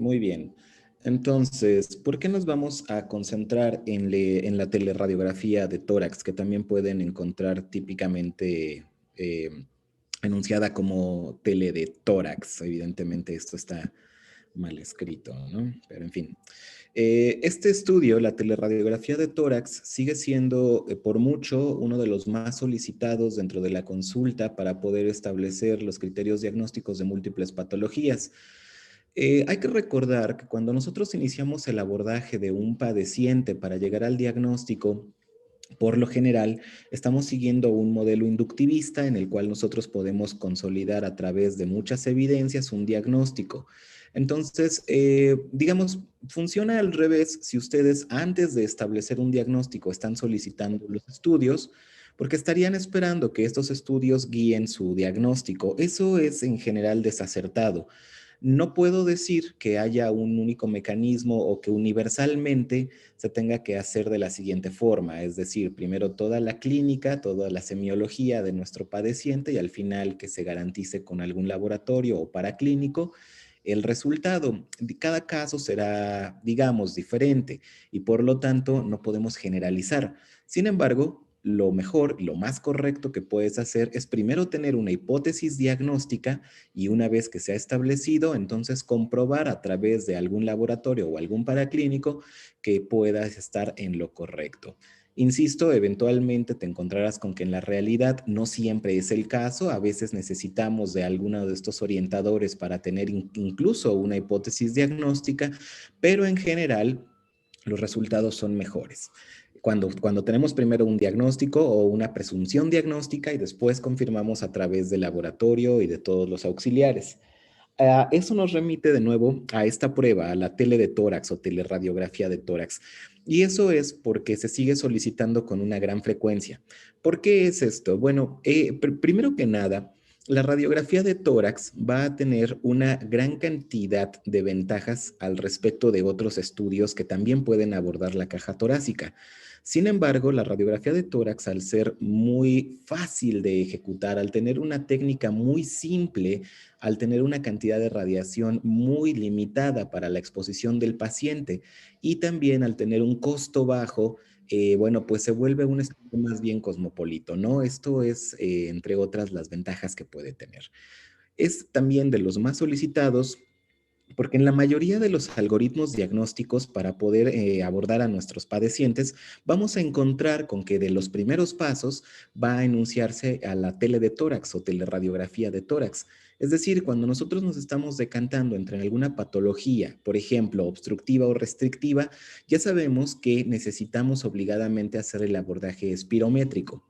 Muy bien. Entonces, ¿por qué nos vamos a concentrar en la teleradiografía de tórax, que también pueden encontrar típicamente enunciada como tele de tórax? Evidentemente esto está mal escrito, ¿no? Pero en fin. Este estudio, la teleradiografía de tórax, sigue siendo por mucho uno de los más solicitados dentro de la consulta para poder establecer los criterios diagnósticos de múltiples patologías. Hay que recordar que cuando nosotros iniciamos el abordaje de un padeciente para llegar al diagnóstico, por lo general, estamos siguiendo un modelo inductivista en el cual nosotros podemos consolidar a través de muchas evidencias un diagnóstico. Entonces, digamos, funciona al revés si ustedes antes de establecer un diagnóstico están solicitando los estudios, porque estarían esperando que estos estudios guíen su diagnóstico. Eso es en general desacertado. No puedo decir que haya un único mecanismo o que universalmente se tenga que hacer de la siguiente forma, es decir, primero toda la clínica, toda la semiología de nuestro padeciente y al final que se garantice con algún laboratorio o paraclínico el resultado. Cada caso será, digamos, diferente y por lo tanto no podemos generalizar. Sin embargo, lo mejor, lo más correcto que puedes hacer es primero tener una hipótesis diagnóstica y una vez que se ha establecido, entonces comprobar a través de algún laboratorio o algún paraclínico que puedas estar en lo correcto. Insisto, eventualmente te encontrarás con que en la realidad no siempre es el caso, a veces necesitamos de alguno de estos orientadores para tener incluso una hipótesis diagnóstica, pero en general los resultados son mejores. Cuando tenemos primero un diagnóstico o una presunción diagnóstica y después confirmamos a través del laboratorio y de todos los auxiliares. Eso nos remite de nuevo a esta prueba, a la tele de tórax o teleradiografía de tórax. Y eso es porque se sigue solicitando con una gran frecuencia. ¿Por qué es esto? Bueno, primero que nada, la radiografía de tórax va a tener una gran cantidad de ventajas al respecto de otros estudios que también pueden abordar la caja torácica. Sin embargo, la radiografía de tórax, al ser muy fácil de ejecutar, al tener una técnica muy simple, al tener una cantidad de radiación muy limitada para la exposición del paciente y también al tener un costo bajo, bueno, pues se vuelve un estudio más bien cosmopolito, ¿no? Esto es, entre otras, las ventajas que puede tener. Es también de los más solicitados porque en la mayoría de los algoritmos diagnósticos para poder abordar a nuestros padecientes, vamos a encontrar con que de los primeros pasos va a enunciarse a la tele de tórax o teleradiografía de tórax. Es decir, cuando nosotros nos estamos decantando entre alguna patología, por ejemplo, obstructiva o restrictiva, ya sabemos que necesitamos obligadamente hacer el abordaje espirométrico.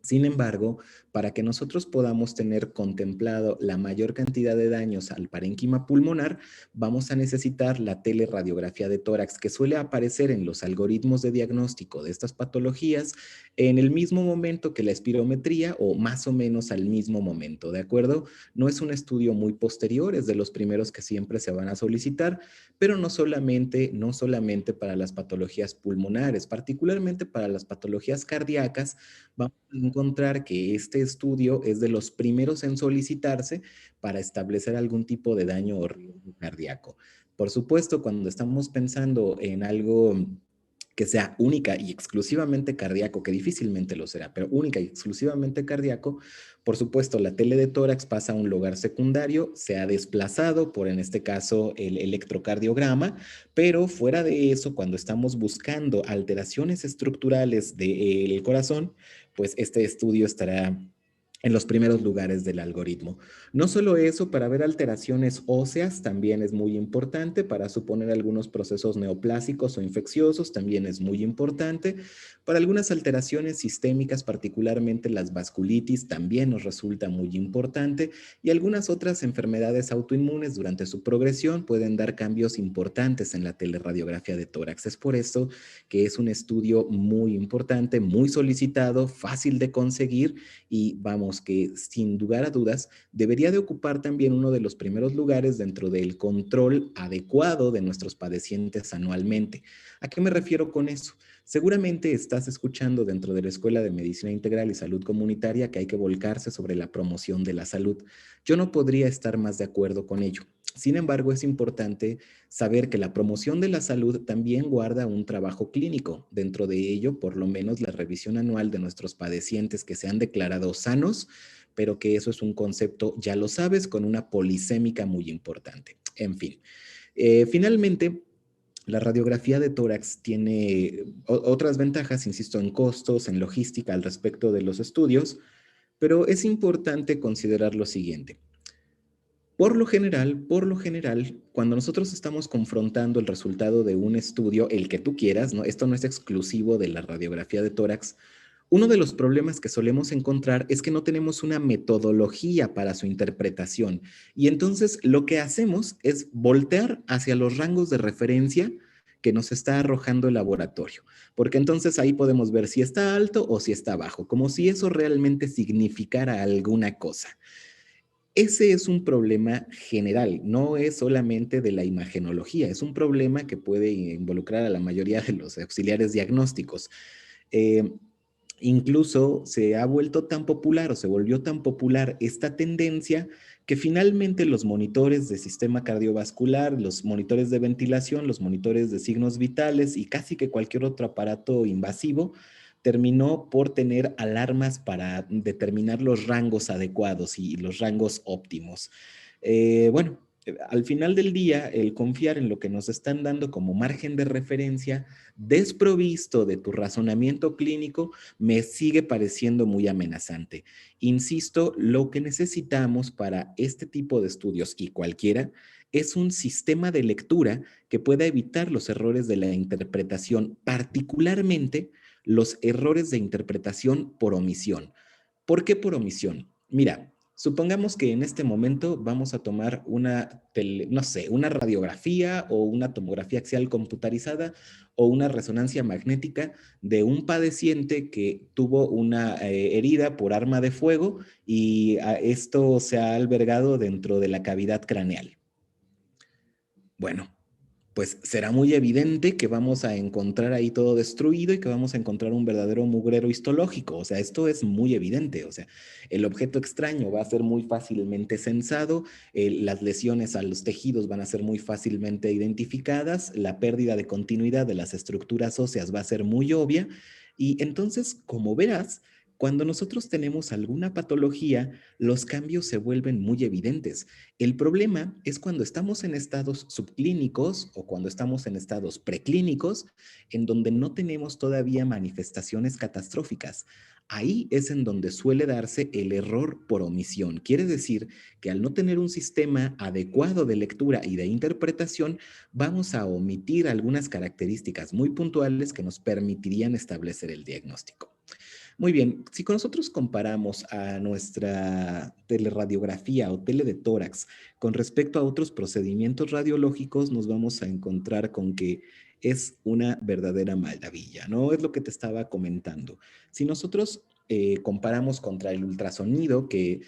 Sin embargo, para que nosotros podamos tener contemplado la mayor cantidad de daños al parénquima pulmonar, vamos a necesitar la teleradiografía de tórax que suele aparecer en los algoritmos de diagnóstico de estas patologías en el mismo momento que la espirometría o más o menos al mismo momento, ¿de acuerdo? No es un estudio muy posterior, es de los primeros que siempre se van a solicitar, pero no solamente para las patologías pulmonares, particularmente para las patologías cardíacas, vamos a encontrar que este estudio es de los primeros en solicitarse para establecer algún tipo de daño o riesgo cardíaco. Por supuesto, cuando estamos pensando en algo que sea única y exclusivamente cardíaco, que difícilmente lo será, pero única y exclusivamente cardíaco, por supuesto, la tele de tórax pasa a un lugar secundario, se ha desplazado por, en este caso, el electrocardiograma, pero fuera de eso, cuando estamos buscando alteraciones estructurales del corazón, pues este estudio estará en los primeros lugares del algoritmo. No solo eso, para ver alteraciones óseas también es muy importante, para suponer algunos procesos neoplásicos o infecciosos también es muy importante, para algunas alteraciones sistémicas, particularmente las vasculitis, también nos resulta muy importante y algunas otras enfermedades autoinmunes durante su progresión pueden dar cambios importantes en la teleradiografía de tórax. Es por eso que es un estudio muy importante, muy solicitado, fácil de conseguir y vamos que sin lugar a dudas debería de ocupar también uno de los primeros lugares dentro del control adecuado de nuestros padecientes anualmente. ¿A qué me refiero con eso? Seguramente estás escuchando dentro de la Escuela de Medicina Integral y Salud Comunitaria que hay que volcarse sobre la promoción de la salud. Yo no podría estar más de acuerdo con ello. Sin embargo, es importante saber que la promoción de la salud también guarda un trabajo clínico. Dentro de ello, por lo menos la revisión anual de nuestros padecientes que se han declarado sanos, pero que eso es un concepto, ya lo sabes, con una polisémica muy importante. En fin, finalmente, la radiografía de tórax tiene otras ventajas, insisto, en costos, en logística al respecto de los estudios, pero es importante considerar lo siguiente. Por lo general, cuando nosotros estamos confrontando el resultado de un estudio, el que tú quieras, ¿no? Esto no es exclusivo de la radiografía de tórax, uno de los problemas que solemos encontrar es que no tenemos una metodología para su interpretación y entonces lo que hacemos es voltear hacia los rangos de referencia que nos está arrojando el laboratorio, porque entonces ahí podemos ver si está alto o si está bajo, como si eso realmente significara alguna cosa. Ese es un problema general, no es solamente de la imagenología, es un problema que puede involucrar a la mayoría de los auxiliares diagnósticos. Eh, Incluso se ha vuelto tan popular o se volvió tan popular esta tendencia que finalmente los monitores de sistema cardiovascular, los monitores de ventilación, los monitores de signos vitales y casi que cualquier otro aparato invasivo terminó por tener alarmas para determinar los rangos adecuados y los rangos óptimos. Bueno, al final del día, el confiar en lo que nos están dando como margen de referencia, desprovisto de tu razonamiento clínico, me sigue pareciendo muy amenazante. Insisto, lo que necesitamos para este tipo de estudios y cualquiera es un sistema de lectura que pueda evitar los errores de la interpretación, particularmente los errores de interpretación por omisión. ¿Por qué por omisión? Mira, supongamos que en este momento vamos a tomar no sé, una radiografía o una tomografía axial computarizada o una resonancia magnética de un padeciente que tuvo una herida por arma de fuego y esto se ha albergado dentro de la cavidad craneal. Bueno, pues será muy evidente que vamos a encontrar ahí todo destruido y que vamos a encontrar un verdadero mugrero histológico. O sea, esto es muy evidente. O sea, el objeto extraño va a ser muy fácilmente censado, las lesiones a los tejidos van a ser muy fácilmente identificadas, la pérdida de continuidad de las estructuras óseas va a ser muy obvia. Y entonces, como verás, cuando nosotros tenemos alguna patología, los cambios se vuelven muy evidentes. El problema es cuando estamos en estados subclínicos o cuando estamos en estados preclínicos, en donde no tenemos todavía manifestaciones catastróficas. Ahí es en donde suele darse el error por omisión. Quiere decir que al no tener un sistema adecuado de lectura y de interpretación, vamos a omitir algunas características muy puntuales que nos permitirían establecer el diagnóstico. Muy bien, si con nosotros comparamos a nuestra teleradiografía o tele de tórax con respecto a otros procedimientos radiológicos, nos vamos a encontrar con que es una verdadera maravilla, ¿no? Es lo que te estaba comentando. Si nosotros comparamos contra el ultrasonido, que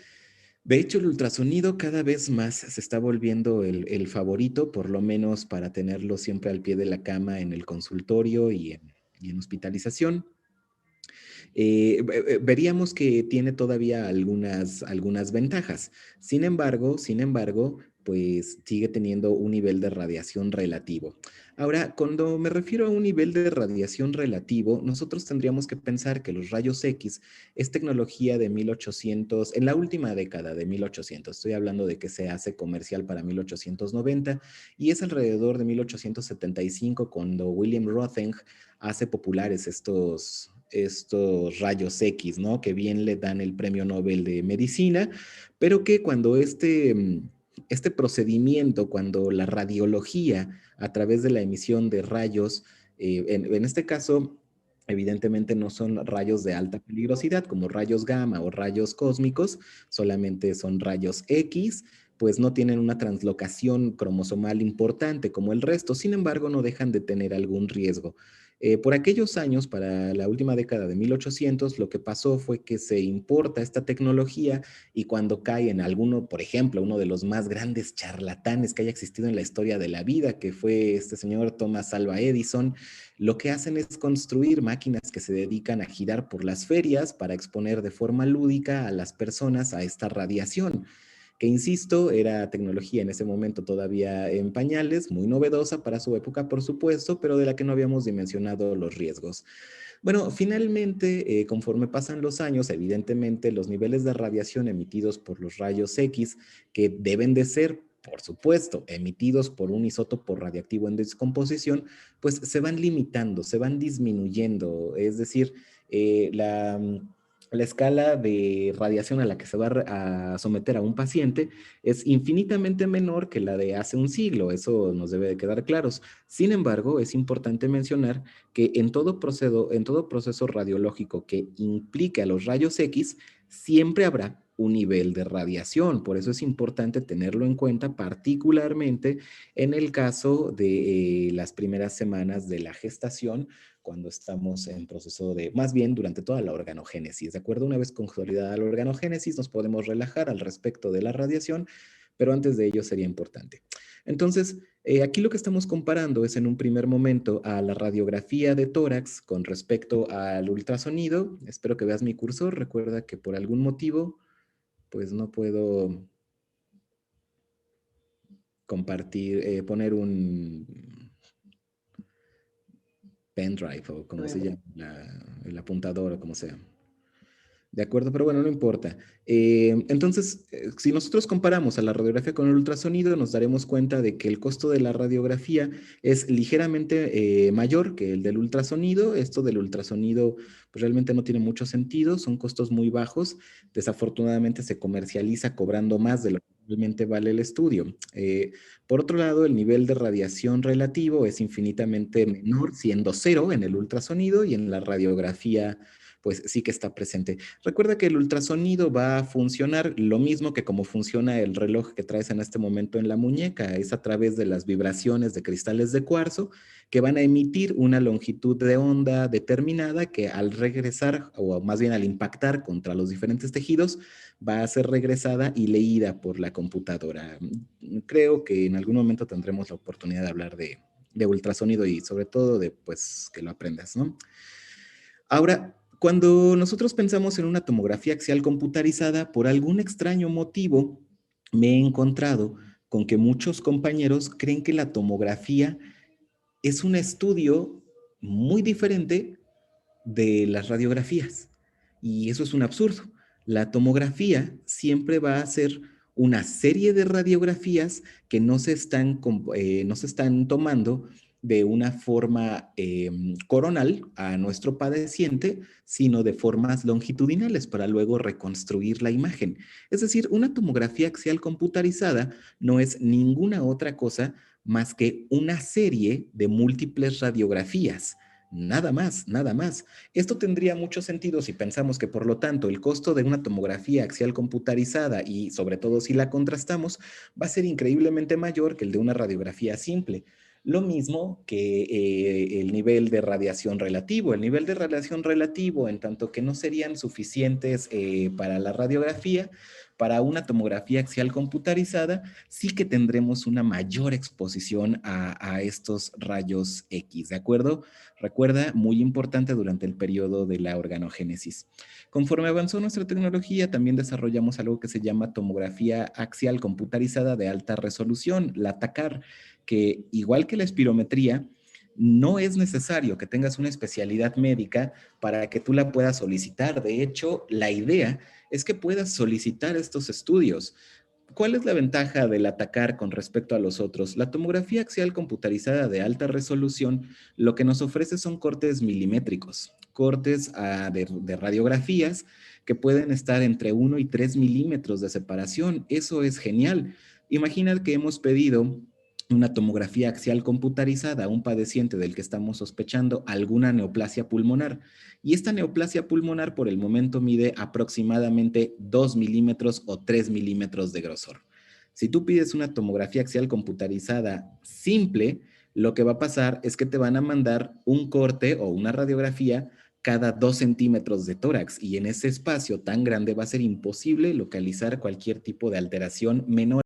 de hecho el ultrasonido cada vez más se está volviendo el favorito, por lo menos para tenerlo siempre al pie de la cama en el consultorio y en hospitalización. Veríamos que tiene todavía algunas ventajas. Sin embargo, pues sigue teniendo un nivel de radiación relativo. Ahora, cuando me refiero a un nivel de radiación relativo, nosotros tendríamos que pensar que los rayos X es tecnología de 1800, en la última década de 1800. Estoy hablando de que se hace comercial para 1890 y es alrededor de 1875 cuando William Röntgen hace populares estos rayos X, ¿no? Que bien le dan el premio Nobel de Medicina, pero que cuando este procedimiento, cuando la radiología a través de la emisión de rayos, en este caso, evidentemente no son rayos de alta peligrosidad como rayos gamma o rayos cósmicos, solamente son rayos X, pues no tienen una translocación cromosomal importante como el resto, sin embargo no dejan de tener algún riesgo. Por aquellos años, para la última década de 1800, lo que pasó fue que se importa esta tecnología y cuando cae en alguno, por ejemplo, uno de los más grandes charlatanes que haya existido en la historia de la vida, que fue este señor Thomas Alva Edison, lo que hacen es construir máquinas que se dedican a girar por las ferias para exponer de forma lúdica a las personas a esta radiación que insisto, era tecnología en ese momento todavía en pañales, muy novedosa para su época, por supuesto, pero de la que no habíamos dimensionado los riesgos. Bueno, finalmente, conforme pasan los años, evidentemente los niveles de radiación emitidos por los rayos X, que deben de ser, por supuesto, emitidos por un isótopo radiactivo en descomposición, pues se van limitando, se van disminuyendo. Es decir, la escala de radiación a la que se va a someter a un paciente es infinitamente menor que la de hace un siglo, eso nos debe de quedar claros. Sin embargo, es importante mencionar que en todo proceso radiológico que implique a los rayos X, siempre habrá un nivel de radiación. Por eso es importante tenerlo en cuenta, particularmente en el caso de las primeras semanas de la gestación, cuando estamos en proceso de, más bien durante toda la organogénesis, ¿de acuerdo? Una vez consolidada la organogénesis, nos podemos relajar al respecto de la radiación, pero antes de ello sería importante. Entonces, aquí lo que estamos comparando es en un primer momento a la radiografía de tórax con respecto al ultrasonido. Espero que veas mi cursor. Recuerda que por algún motivo, pues no puedo compartir, poner un pendrive o como se llama, el apuntador o como sea. De acuerdo, pero bueno, no importa. Entonces, si nosotros comparamos a la radiografía con el ultrasonido, nos daremos cuenta de que el costo de la radiografía es ligeramente mayor que el del ultrasonido. Esto del ultrasonido pues, realmente no tiene mucho sentido, son costos muy bajos. Desafortunadamente se comercializa cobrando más de lo que realmente vale el estudio. Por otro lado, el nivel de radiación relativo es infinitamente menor, siendo cero en el ultrasonido y en la radiografía pues sí que está presente. Recuerda que el ultrasonido va a funcionar lo mismo que como funciona el reloj que traes en este momento en la muñeca, es a través de las vibraciones de cristales de cuarzo que van a emitir una longitud de onda determinada que al regresar, o más bien al impactar contra los diferentes tejidos, va a ser regresada y leída por la computadora. Creo que en algún momento tendremos la oportunidad de hablar de ultrasonido y sobre todo de pues que lo aprendas, ¿no? Ahora, cuando nosotros pensamos en una tomografía axial computarizada, por algún extraño motivo, me he encontrado con que muchos compañeros creen que la tomografía es un estudio muy diferente de las radiografías. Y eso es un absurdo. La tomografía siempre va a ser una serie de radiografías que no se están tomando de una forma coronal a nuestro padeciente, sino de formas longitudinales para luego reconstruir la imagen. Es decir, una tomografía axial computarizada no es ninguna otra cosa más que una serie de múltiples radiografías. Nada más, nada más. Esto tendría mucho sentido si pensamos que, por lo tanto, el costo de una tomografía axial computarizada y, sobre todo, si la contrastamos, va a ser increíblemente mayor que el de una radiografía simple. Lo mismo que el nivel de radiación relativo. El nivel de radiación relativo, en tanto que no serían suficientes para la radiografía, para una tomografía axial computarizada, sí que tendremos una mayor exposición a estos rayos X, ¿de acuerdo? Recuerda, muy importante durante el periodo de la organogénesis. Conforme avanzó nuestra tecnología, también desarrollamos algo que se llama tomografía axial computarizada de alta resolución, la TACAR, que igual que la espirometría, no es necesario que tengas una especialidad médica para que tú la puedas solicitar. De hecho, la idea es que puedas solicitar estos estudios. ¿Cuál es la ventaja del atacar con respecto a los otros? La tomografía axial computarizada de alta resolución lo que nos ofrece son cortes milimétricos, cortes de radiografías que pueden estar entre 1 y 3 milímetros de separación. Eso es genial. Imagina que hemos pedido una tomografía axial computarizada a un paciente del que estamos sospechando alguna neoplasia pulmonar. Y esta neoplasia pulmonar por el momento mide aproximadamente 2 milímetros o 3 milímetros de grosor. Si tú pides una tomografía axial computarizada simple, lo que va a pasar es que te van a mandar un corte o una radiografía cada 2 centímetros de tórax y en ese espacio tan grande va a ser imposible localizar cualquier tipo de alteración menor